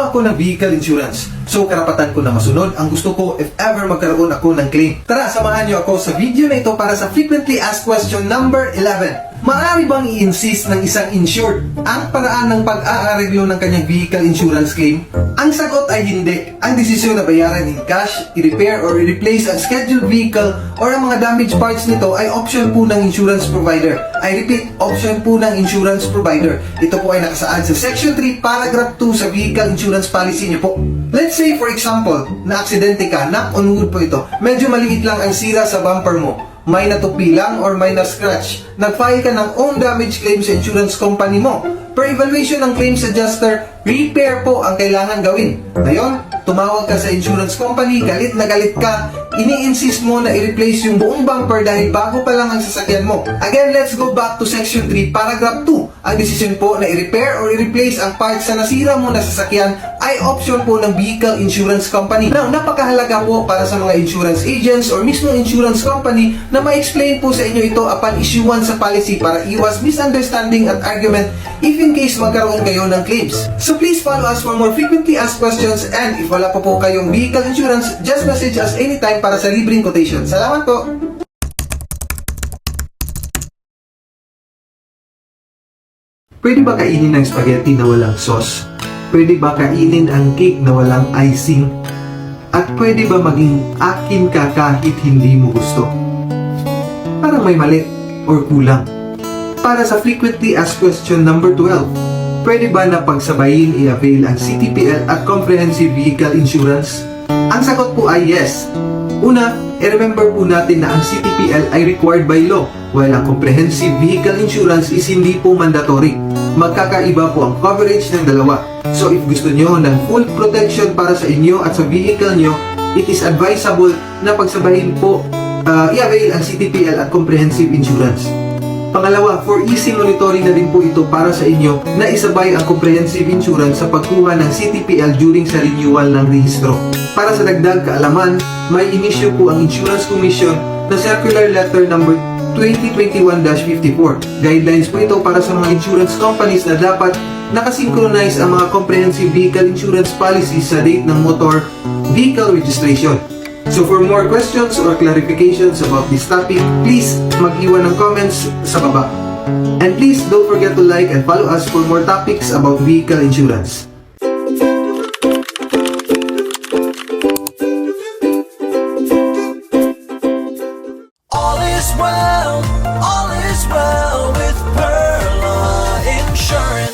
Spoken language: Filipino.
kumuha ako ng vehicle insurance. So karapatan ko na masunod ang gusto ko if ever magkaroon ako ng claim. Tara, samahan niyo ako sa video na ito para sa frequently asked question number 11. Maaari bang i-insist ng isang insured ang paraan ng pag-aareglo ng kanyang vehicle insurance claim? Ang sagot ay hindi. Ang desisyon na bayaran in cash, i-repair or i-replace ang scheduled vehicle or ang mga damaged parts nito ay option po ng insurance provider. I repeat, option po ng insurance provider. Ito po ay nakasaad sa Section 3, Paragraph 2 sa vehicle insurance policy niyo po. Let's say for example, na aksidente ka, knock on wood po ito, medyo maliit lang ang sira sa bumper mo, may natupi lang or may na-scratch, nag-file ka ng own damage claim sa insurance company mo. Per evaluation ng claims adjuster, repair po ang kailangan gawin. Ngayon, tumawag ka sa insurance company, galit na galit ka, ini-insist mo na i-replace yung buong bumper dahil bago pa lang ang sasakyan mo. Again, let's go back to Section 3, Paragraph 2. Ang desisyon po na i-repair or i-replace ang parts sa nasira mo na sasakyan ay option po ng vehicle insurance company. Now, napakahalaga po para sa mga insurance agents or mismo insurance company na ma-explain po sa inyo ito upon issuance sa policy para iwas misunderstanding at argument if in case magkaroon kayo ng claims. So please follow us for more frequently asked questions, and if wala pa po kayong vehicle insurance, just message us anytime para sa libreng quotation. Salamat po! Pwede ba kainin ng spaghetti na walang sauce? Pwede ba kainin ang cake na walang icing? At pwede ba maging akin ka kahit hindi mo gusto? Parang may mali or kulang. Para sa frequently asked question number 12, pwede ba na pagsabayin i-avail ang CTPL at Comprehensive Vehicle Insurance? Ang sagot po ay yes. Una, i-remember po natin na ang CTPL ay required by law, while ang Comprehensive Vehicle Insurance is hindi po mandatory. Magkakaiba po ang coverage ng dalawa. So if gusto nyo ng full protection para sa inyo at sa vehicle nyo, it is advisable na pagsabayin po i-avail ang CTPL at Comprehensive Insurance. Pangalawa, for easy monitoring na din po ito para sa inyo na isabay ang Comprehensive Insurance sa pagkuha ng CTPL during sa renewal ng rehistro. Para sa dagdag kaalaman, may inisyu po ang Insurance Commission na Circular Letter number 2021-54. Guidelines po ito para sa mga insurance companies na dapat nakasynchronize ang mga Comprehensive Vehicle Insurance policies sa date ng motor vehicle registration. So for more questions or clarifications about this topic, please mag-iwan ng comments sa baba. And please don't forget to like and follow us for more topics about vehicle insurance. All is well with Perla Insurance.